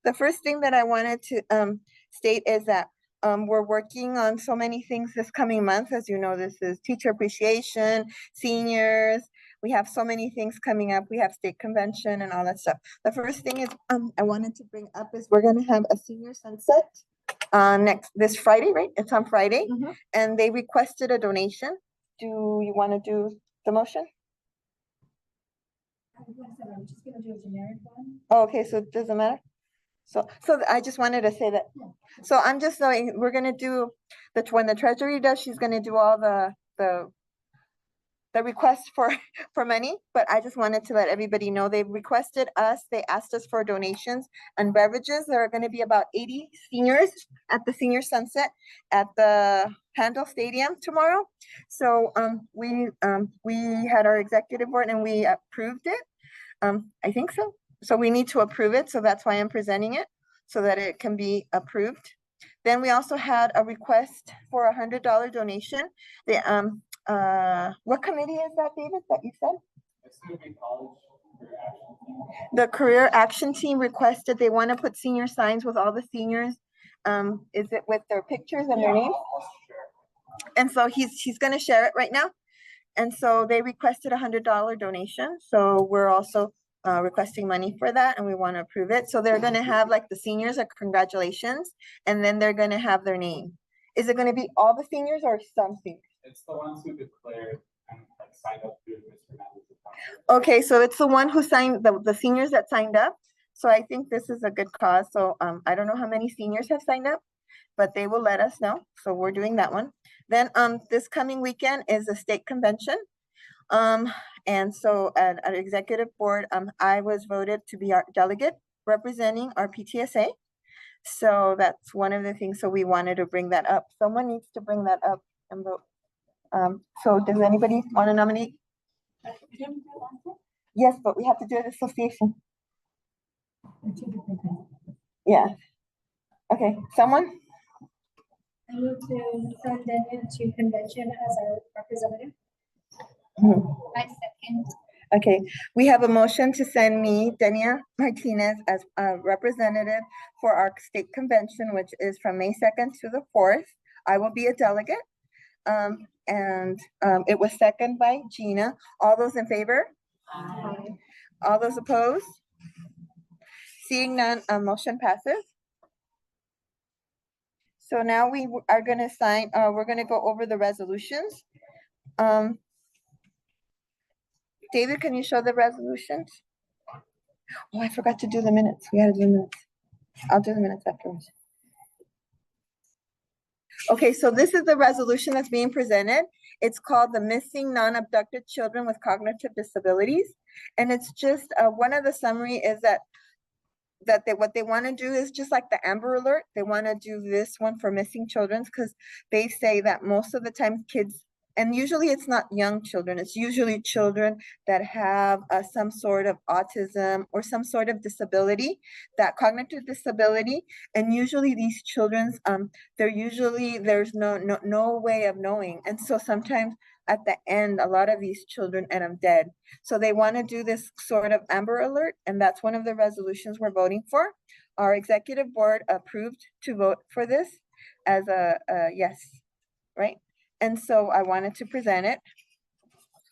The first thing that I wanted to state is that we're working on so many things this coming month. As you know, this is teacher appreciation, seniors. We have so many things coming up. We have state convention and all that stuff. The first thing is I wanted to bring up is we're going to have a senior sunset this Friday, right? It's on Friday. And they requested a donation. Do you want to do the motion? I'm just gonna do a generic one. Oh, okay, so it doesn't matter. So I just wanted to say that. Yeah. So I'm just knowing we're gonna do when the treasury does, she's gonna do all the request for money. But I just wanted to let everybody know they requested us. They asked us for donations and beverages. There are going to be about 80 seniors at the senior sunset at the Handel Stadium tomorrow. So we had our executive board and we approved it. I think so. So we need to approve it. So that's why I'm presenting it so that it can be approved. Then we also had a request for a $100 donation. What committee is that, David, that you said? It's going to be college career action team. The career action team requested they want to put senior signs with all the seniors. Is it with their pictures and their names? And so he's going to share it right now. And so they requested a $100 donation. So we're also requesting money for that and we want to approve it. So they're going to have like the seniors, like congratulations, and then they're going to have their name. Is it going to be all the seniors or some seniors? It's the ones who declared and like signed up through Mr. Hernandez's account. Okay, so it's the one who signed, the seniors that signed up. So I think this is a good cause. So I don't know how many seniors have signed up, but they will let us know. So we're doing that one. Then this coming weekend is the state convention. And so at our executive board, I was voted to be our delegate representing our PTSA. So that's one of the things. So we wanted to bring that up. Someone needs to bring that up and vote. So does anybody want to nominate? Yes, but we have to do an association. Yeah. Okay, someone? I move to send Daniel to convention as our representative. I second. Okay, we have a motion to send me, Denia Martinez, as a representative for our state convention, which is from May 2nd to the 4th. I will be a delegate. It was seconded by Gina. All those in favor? Aye. All those opposed? Seeing none, motion passes. So now we are going to sign, we're going to go over the resolutions. David, can you show the resolutions? Oh, I forgot to do the minutes. We had to do the minutes. I'll do the minutes afterwards. Okay, so this is the resolution that's being presented. It's called the Missing Non-Abducted Children with Cognitive Disabilities. And it's just, one of the summary is that what they want to do is just like the Amber Alert. They want to do this one for missing children because they say that most of the time kids, and usually it's not young children, it's usually children that have some sort of autism or some sort of disability, that cognitive disability. And usually these children's, there's no way of knowing. And so sometimes at the end, a lot of these children end up dead. So they want to do this sort of Amber Alert, and that's one of the resolutions we're voting for. Our executive board approved to vote for this as a yes, right? And so I wanted to present it.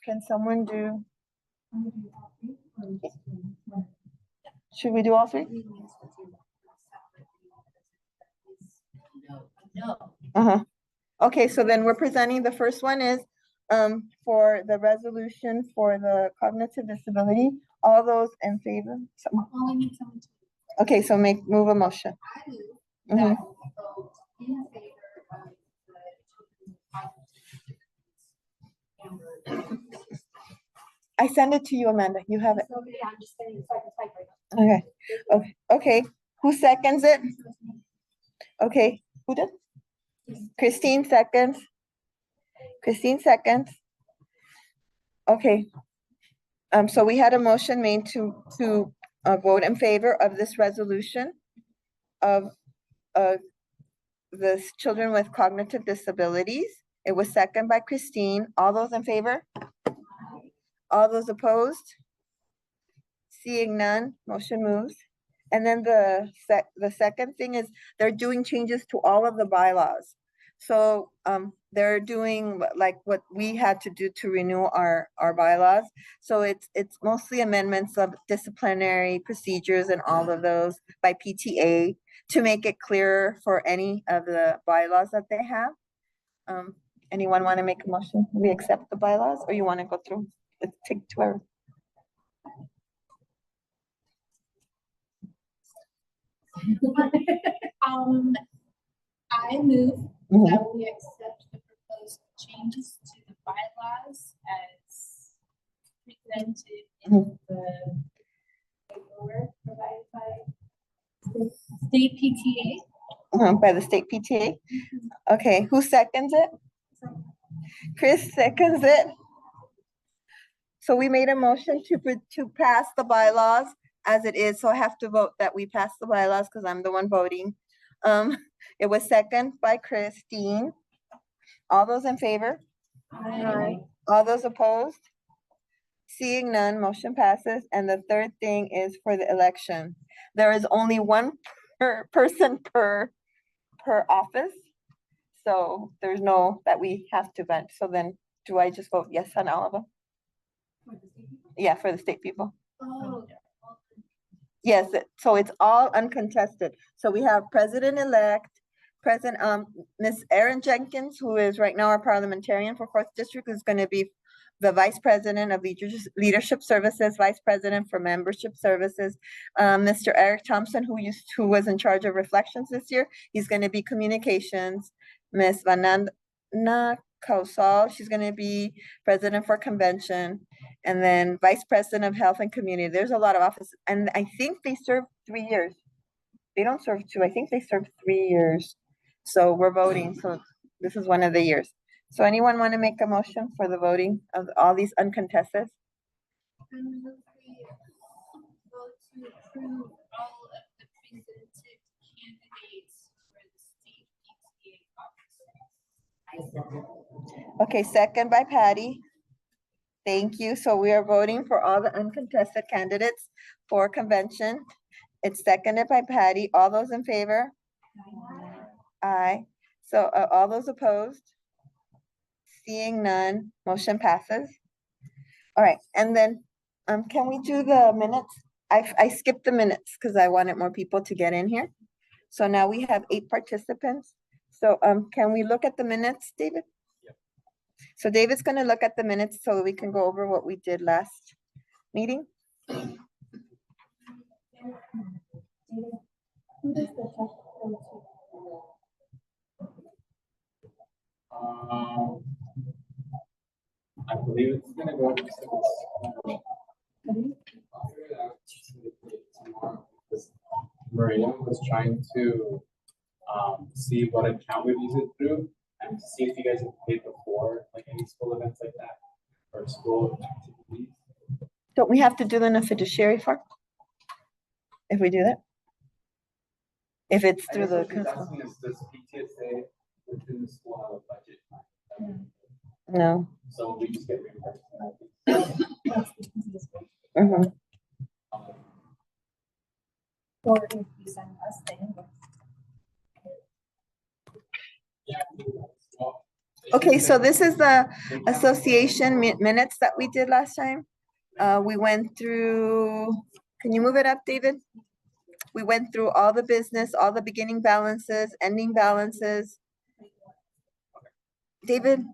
Can someone do? Should we do all three? No. Okay, so then we're presenting, the first one is for the resolution for the cognitive disability. All those in favor? Okay, so move a motion. I move that we vote in favor of I send it to you, Amanda. You have it. So, yeah, I'm just saying, so I can type right now. Okay. Okay. Who seconds it? Okay. Who did? Christine seconds. Christine seconds. Okay. So we had a motion made to vote in favor of this resolution of the children with cognitive disabilities. It was seconded by Christine. All those in favor? All those opposed? Seeing none, motion moves. And then the second thing is they're doing changes to all of the bylaws. So they're doing like what we had to do to renew our bylaws. So it's mostly amendments of disciplinary procedures and all of those by PTA to make it clearer for any of the bylaws that they have. Anyone want to make a motion? We accept the bylaws, or you want to go through? Let's take 2 hours. I move Mhm. that we accept the proposed changes to the bylaws as presented in Mhm. the paperwork provided by state PTA. By the state PTA. Okay, who seconds it? Chris seconds it. So we made a motion to pass the bylaws as it is, so I have to vote that we pass the bylaws because I'm the one voting. It was second by Christine. All those in favor? Aye. All those opposed? Seeing none, motion passes. And the third thing is for the election. There is only one person per office. So there's no that we have to vote. So then do I just vote yes on all of them? Yeah, for the state people. Oh, Yes, so it's all uncontested. So we have president-elect, Miss Erin Jenkins, who is right now our parliamentarian for 4th District, is going to be the vice president of leadership services, vice president for membership services. Mr. Eric Thompson, who was in charge of reflections this year, he's going to be communications. Miss Vananda Kausal, she's going to be president for convention. And then vice president of health and community. There's a lot of offices, and I think they serve 3 years. They don't serve 2. I think they serve 3 years. So we're voting. So this is one of the years. So anyone want to make a motion for the voting of all these uncontested? I move we vote to approve all of the presented candidates for the state PTA office. Okay, second by Patty. Thank you. So we are voting for all the uncontested candidates for convention. It's seconded by Patty. All those in favor? Aye. So all those opposed? Seeing none, motion passes. All right, and then can we do the minutes? I skipped the minutes because I wanted more people to get in here. So now we have 8 participants. So can we look at the minutes, David? So David's gonna look at the minutes so we can go over what we did last meeting. Who does the check go I believe it's gonna go. Tomorrow, because Maria was trying to see what account we'd use it through and to see if you guys have paid before, like any school events like that or school activities. Don't we have to do then a fiduciary form? If we do that? If it's I through guess the what she's council? asking is, does PTSA within the school have a budget? No. So we just get reimbursed. Mhm. or if you send us the invoice? Yeah. Well, Okay, so this is the association minutes that we did last time. We went through, can you move it up, David? We went through all the business, all the beginning balances, ending balances. David,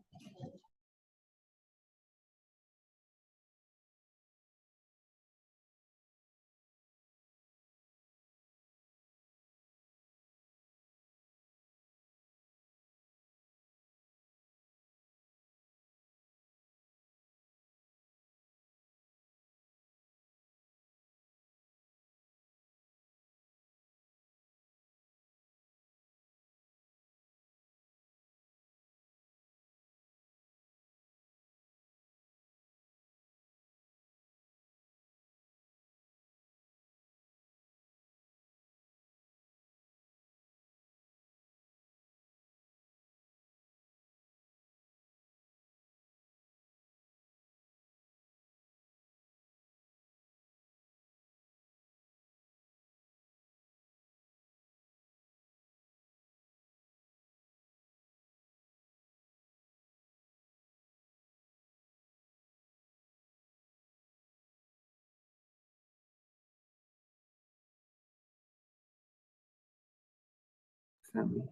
And,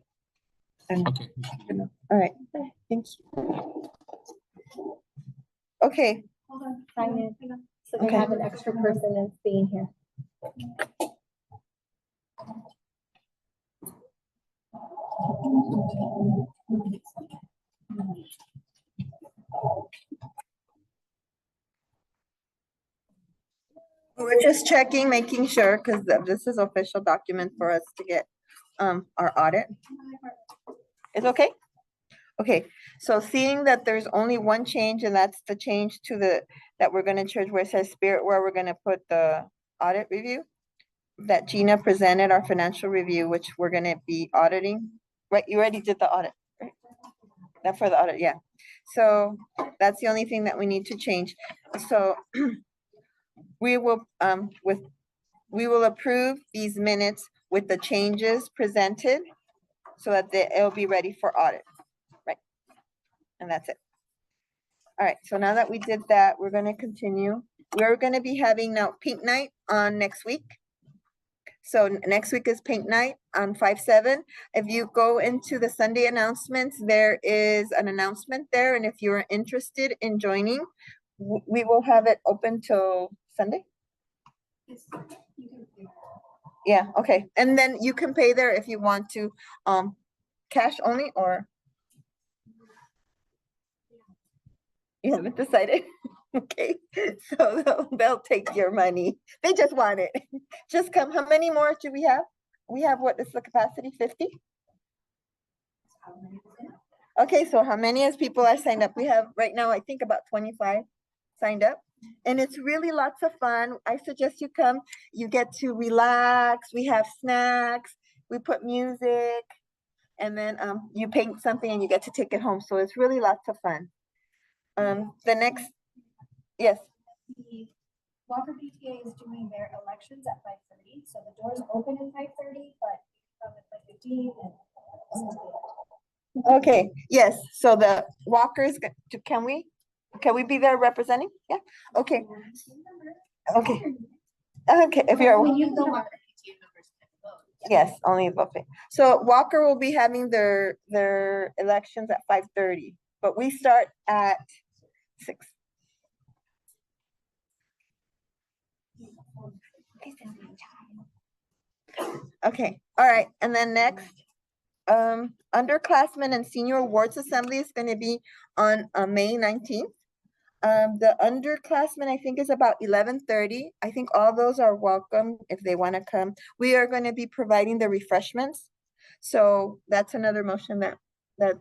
Okay. all right, thanks. Okay, Hold on. Sign in. Hang on. So we Okay. have an extra person that's being here. we're just checking, making sure, because this is official document for us to get our audit. It's okay? Okay, so seeing that there's only one change, and that's the change to that we're gonna change where it says Spirit, where we're gonna put the audit review. That Gina presented our financial review, which we're gonna be auditing. Right, you already did the audit, right? That for the audit, yeah. So that's the only thing that we need to change. So we will, we will approve these minutes with the changes presented so that it'll be ready for audit, right? And that's it. All right, so now that we did that, we're gonna continue. We're gonna be having now paint night on next week. So next week is paint night on 5/7. If you go into the Sunday announcements, there is an announcement there, and if you're interested in joining, we will have it open till Sunday. Yes, you can do that. Yeah, okay, and then you can pay there if you want to, cash only or? You haven't decided? Okay, so they'll take your money. They just want it. Just come, how many more do we have? We have, what is the capacity, 50? How many is it? Okay, so how many as people are signed up? We have right now, I think about 25 signed up. And it's really lots of fun. I suggest you come. You get to relax. We have snacks. We put music. And then you paint something and you get to take it home. So it's really lots of fun. The next, yes. The Walker PTA is doing their elections at 5:30, so the doors open at 5:30, but from at 5:15 and. Okay, yes, so the walkers, can we be there representing? Yeah, okay, okay. Okay, if you're, When you go Walker up, PTA members can vote. yes, only voting. So Walker will be having their elections at 5:30, but we start at 6. Okay, all right, and then next, underclassmen and senior awards assembly is gonna be on May 19th. The underclassmen, I think, is about 11:30. I think all those are welcome if they want to come. We are going to be providing the refreshments. So that's another motion that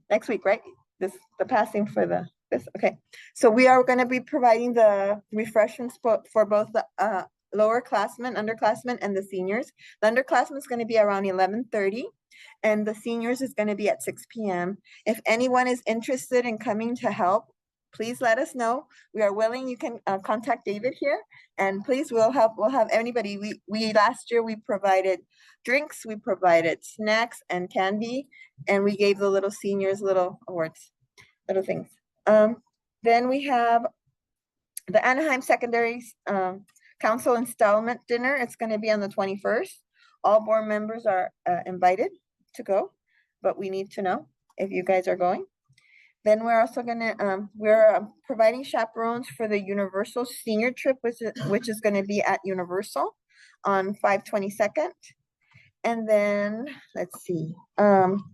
next week, right? The passing for this. Okay. So we are going to be providing the refreshments for both the lower classmen, underclassmen, and the seniors. The underclassmen is going to be around 11:30. And the seniors is going to be at 6 p.m. If anyone is interested in coming to help, please let us know. We are willing. You can contact David here, and please, we'll have anybody. We last year we provided drinks, we provided snacks and candy, and we gave the little seniors little awards, little things. Then we have the Anaheim Secondary Council Installment Dinner. It's going to be on the 21st. All board members are invited to go, but we need to know if you guys are going. Then we're also gonna, we're providing chaperones for the Universal Senior Trip, which is gonna be at Universal on 5/22. And then, let's see,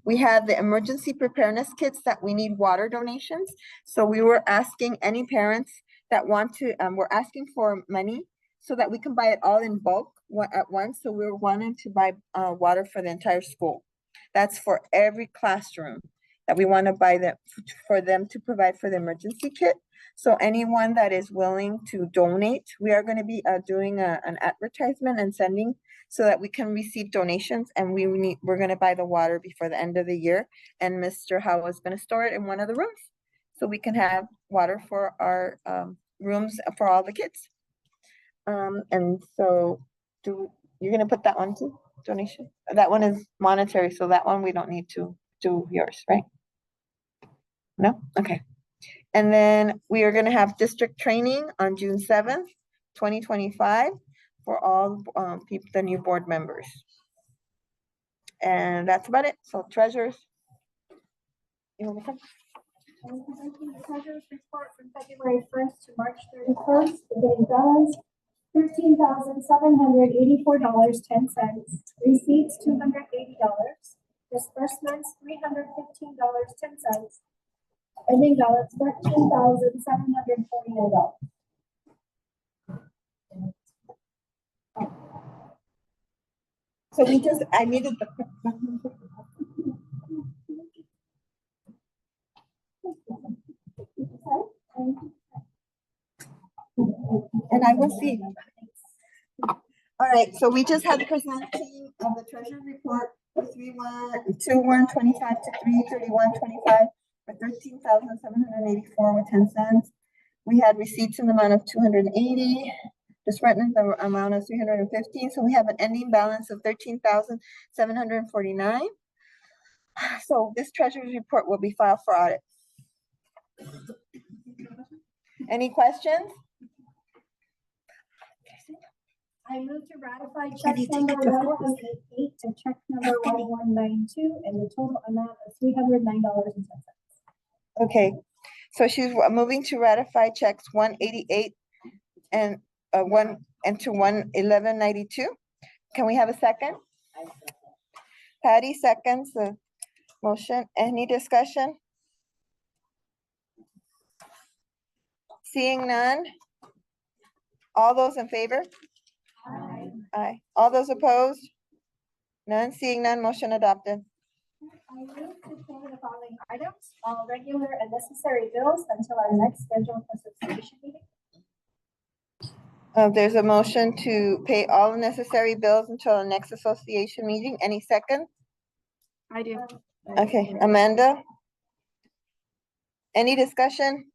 we have the emergency preparedness kits that we need water donations. So we were asking any parents that want to, we're asking for money so that we can buy it all in bulk at once. So we're wanting to buy water for the entire school. That's for every classroom that we want to buy that for them to provide for the emergency kit. So anyone that is willing to donate, we are going to be doing an advertisement and sending so that we can receive donations, and we're going to buy the water before the end of the year. And Mr. Howe is going to store it in one of the rooms so we can have water for our rooms for all the kids. And so you're going to put that one too, donation? That one is monetary, so that one we don't need to do yours, right? No? Okay. And then we are gonna have district training on June 7th, 2025 for all people, the new board members. And that's about it. So treasurers. You want me to come? I'm presenting the treasurer's report from February 1st to March 31st, beginning balance $13,784.10, receipts $280, disbursements $315.10, ending balance $13,749. So we just, I needed the. And I will see. All right, so we just had the presenting of the treasury report for 3/1/21/25 to 3/31/25 for $13,784.10. We had receipts in the amount of 280, disbursements in the amount of 315. So we have an ending balance of 13,749. So this treasurer's report will be filed for audit. Any questions? I move to ratify Can check you take number it to court? 1188 to check number 1192 and the total amount of $309.10. Okay, so she's moving to ratify checks 188 and 11192. Can we have a second? Patty seconds the motion. Any discussion? Seeing none? All those in favor? Aye. All those opposed? None, seeing none, motion adopted. I move to pay the following items, all regular and necessary bills until our next scheduled association meeting. There's a motion to pay all necessary bills until the next association meeting. Any second? I do. Okay, Amanda? Any discussion?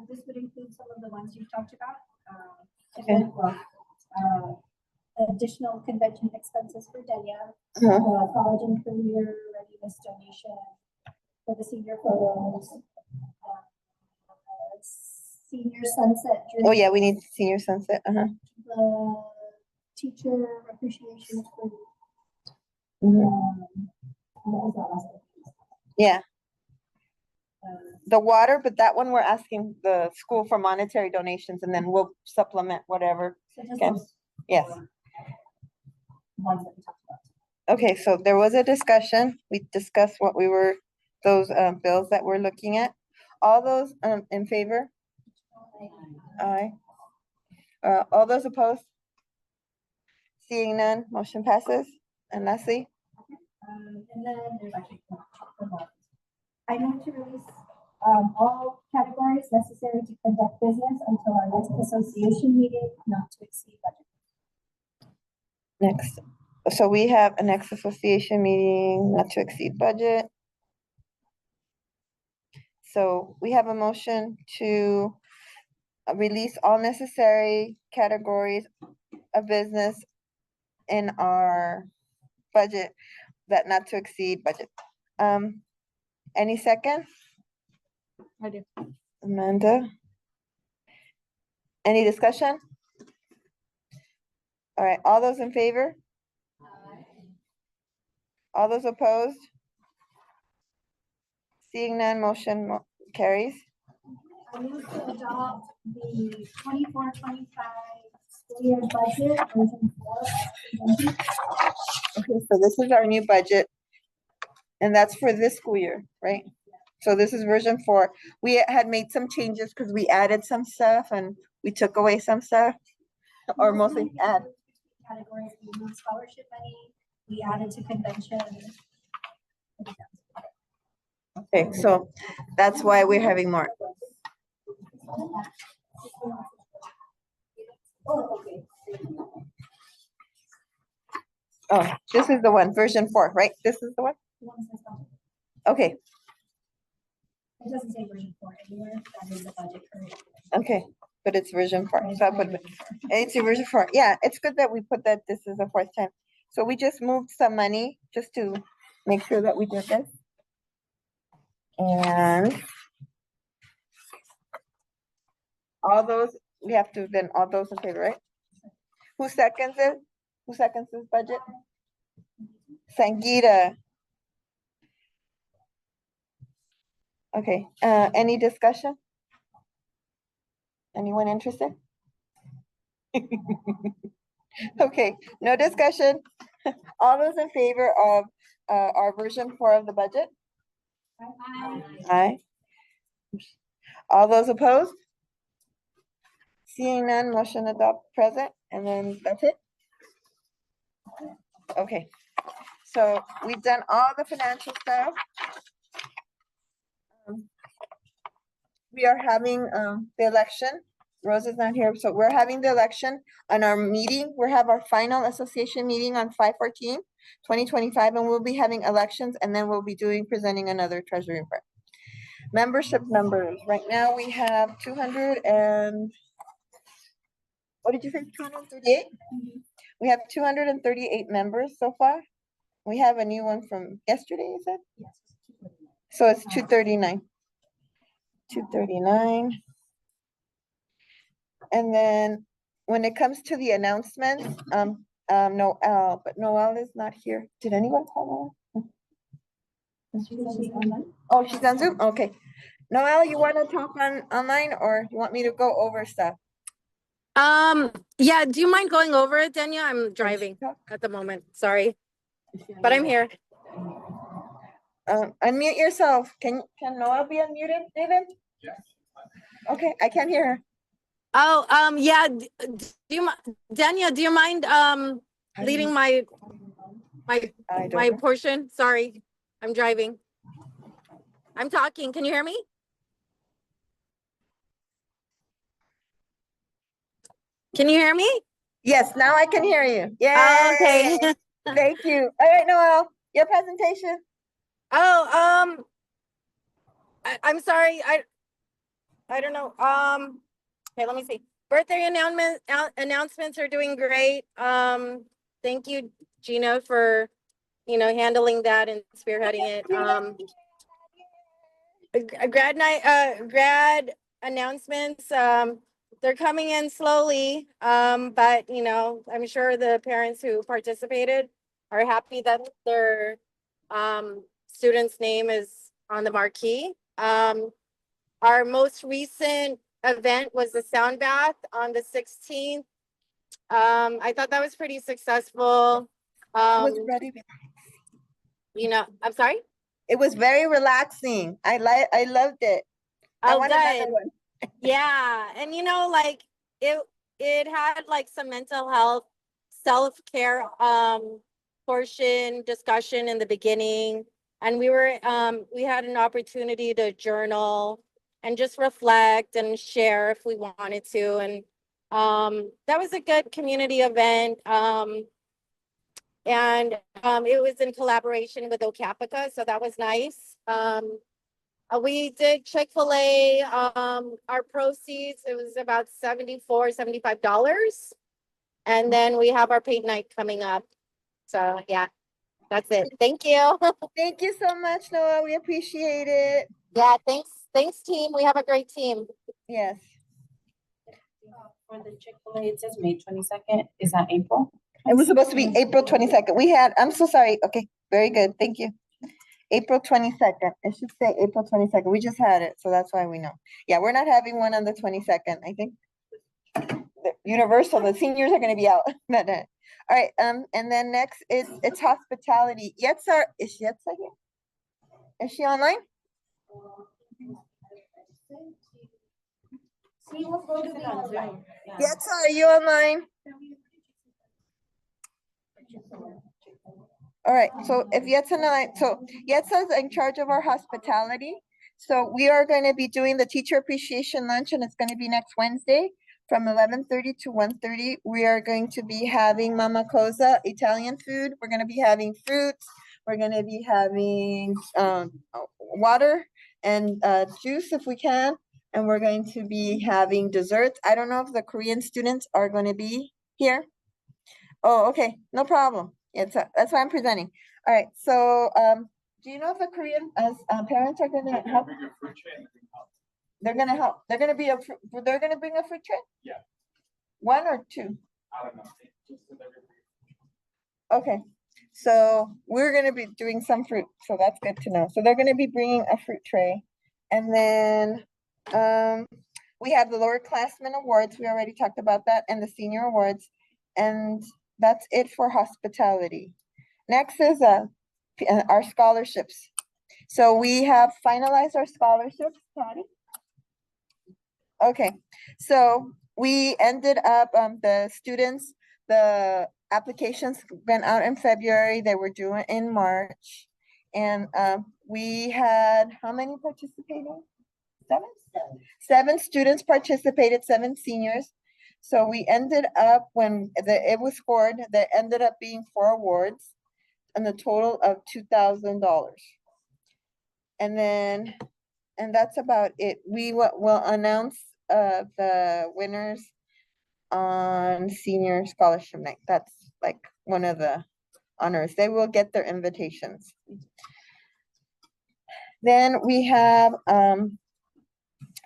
This would include some of the ones you've talked about. Okay. And, well, additional convention expenses for Denya, college and career readiness donation for the senior photos, senior sunset. Oh, yeah, we need senior sunset, The teacher appreciation for. Mhm. What was that last one? Yeah, Uh, the water, but that one we're asking the school for monetary donations and then we'll supplement whatever. So just Okay. those Yes, ones that we talked about. okay, so there was a discussion. We discussed what we were, those bills that we're looking at. All those in favor? Aye. All those opposed? Seeing none, motion passes. And lastly, And then there's actually one more. I move to release all categories necessary to conduct business until our next association meeting, not to exceed budget. next, so we have a next association meeting, not to exceed budget. So we have a motion to release all necessary categories of business in our budget that not to exceed budget. Any second? I do. Amanda? Any discussion? All right, all those in favor? All those opposed? Seeing none, motion carries. I move to adopt the 24-25 school year budget version 4 as presented. Okay, so this is our new budget. And that's for this school year, right? So this is version 4. We had made some changes because we added some stuff and we took away some stuff. Or mostly add. Categories, we moved scholarship money, we added to convention. Okay, so that's why we're having more. Oh, okay. Oh, this is the one, version 4, right? This is the one? Okay, It doesn't say version 4 anywhere, that is the budget current. okay, but it's version 4. So I put, it's a version 4. Yeah, it's good that we put that this is the 4th time. So we just moved some money just to make sure that we did this. And all those, we have to, then all those in favor, right? Who seconds it? Who seconds this budget? Sangita. Okay, any discussion? Anyone interested? Okay, no discussion. All those in favor of our version 4 of the budget? Aye. All those opposed? Seeing none, motion adopt present, and then that's it? Okay, so we've done all the financial stuff. We are having the election. Rose is not here, so we're having the election on our meeting. We have our final association meeting on 5/14/2025, and we'll be having elections, and then we'll be presenting another treasury report. Membership numbers. Right now, we have 200 and, what did you say, 238? We have 238 members so far. We have a new one from yesterday, you said? So it's 239. 239. And then when it comes to the announcements, Noel, but Noel is not here. Did anyone call Noel? Oh, she's on Zoom? Okay. Noel, you want to talk online, or you want me to go over stuff? Yeah, do you mind going over it, Danielle? I'm driving at the moment, sorry, but I'm here. Unmute yourself. Can Noel be unmuted, David? Yes. Okay, I can't hear her. Oh, yeah, Danielle, do you mind, leading my I don't know. portion? Sorry, I'm driving. I'm talking, can you hear me? Can you hear me? Yes, now I can hear you. Oh, Yeah. okay. Thank you. All right, Noel, your presentation. Oh, I'm sorry, I don't know, okay, let me see. Birthday announcements are doing great. Thank you, Gina, for, handling that and spearheading it. Grad announcements, they're coming in slowly, but I'm sure the parents who participated are happy that their student's name is on the marquee. Our most recent event was the sound bath on the 16th. I thought that was pretty successful. It was very, I'm sorry. it was very relaxing. I loved it. I Oh, want another good. one. Yeah, and like it had like some mental health, self-care portion discussion in the beginning, and we had an opportunity to journal and just reflect and share if we wanted to, and that was a good community event. And it was in collaboration with Ocapica, so that was nice. We did Chick-fil-A, our proceeds, it was about $75. And then we have our paint night coming up. So yeah, that's it. Thank you. Thank you so much, Noel. We appreciate it. Yeah, thanks team. We have a great team. Yes. For the Chick-fil-A, it says May 22nd. Is that April? It was supposed to be April 22nd. I'm so sorry. Okay, very good. Thank you. April 22nd. It should say April 22nd. We just had it, so that's why we know. Yeah, we're not having one on the 22nd. I think Universal, the seniors are going to be out that day. All right, and then next it's hospitality. Yetzer, is Yetzer here? Is she online? Yetzer, are you online? All right, so if Yetzer, so Yetzer's in charge of our hospitality. So we are going to be doing the teacher appreciation lunch, and it's going to be next Wednesday from 11:30 to 1:30. We are going to be having Mama Cosa Italian food. We're going to be having fruits. We're going to be having water and juice if we can. And we're going to be having desserts. I don't know if the Korean students are going to be here. Oh, okay, no problem. That's why I'm presenting. All right, so do you know if the Korean parents are gonna help? They're gonna help. They're gonna bring a fruit tray? Yeah. One or two? I don't know. Okay, So we're gonna be doing some fruit, so that's good to know. So they're gonna be bringing a fruit tray. And then, we have the lower classmen awards, we already talked about that, and the senior awards. And that's it for hospitality. Next is, our scholarships. So we have finalized our scholarships, Patty. Okay, so we ended up, the students, the applications went out in February, they were due in March. And we had, how many participating? Seven? Seven students participated, seven seniors. So we ended up, when it was scored, there ended up being 4 awards and a total of $2,000. And then, and that's about it. We will announce the winners on senior scholarship night. That's like one of the honors. They will get their invitations. Then we have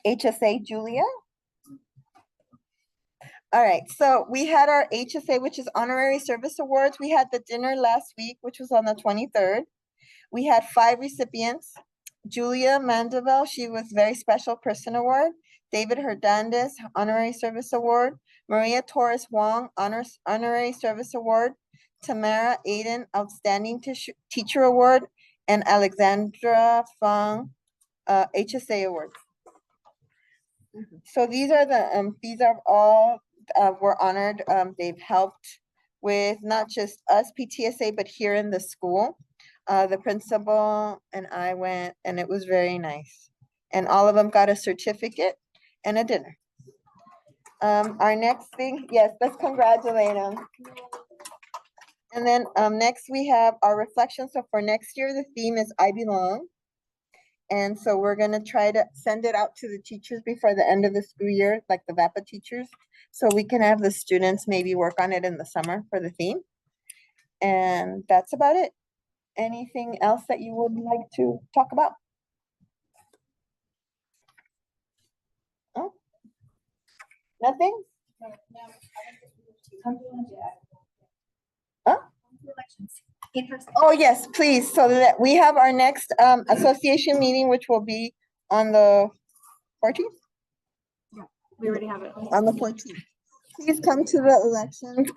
HSA Julia. All right, so we had our HSA, which is Honorary Service Awards. We had the dinner last week, which was on the 23rd. We had 5 recipients. Julia Mandeville, she was Very Special Person Award. David Hernandez, Honorary Service Award. Maria Torres Wong, Honorary Service Award. Tamara Aiden, Outstanding Teacher Award. And Alexandra Fong, HSA Award. So these are all, were honored. They've helped with not just us PTSA, but here in the school. The principal and I went, and it was very nice. And all of them got a certificate and a dinner. Our next thing, yes, let's congratulate them. And then next we have our reflection. So for next year, the theme is I Belong. And so we're gonna try to send it out to the teachers before the end of the school year, like the VAPA teachers. So we can have the students maybe work on it in the summer for the theme. And that's about it. Anything else that you would like to talk about? Oh, nothing? Huh? Oh, yes, please. So that we have our next association meeting, which will be on the 14th? We already have it. On the 14th. Please come to the elections.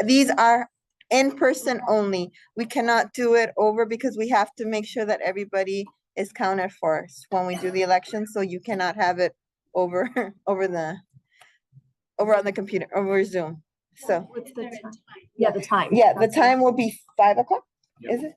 These are in person only. We cannot do it over because we have to make sure that everybody is counted for when we do the election. So you cannot have it over over on the computer, over Zoom. So What's the time? Yeah, the time. yeah, the time will be 5 o'clock. Is it?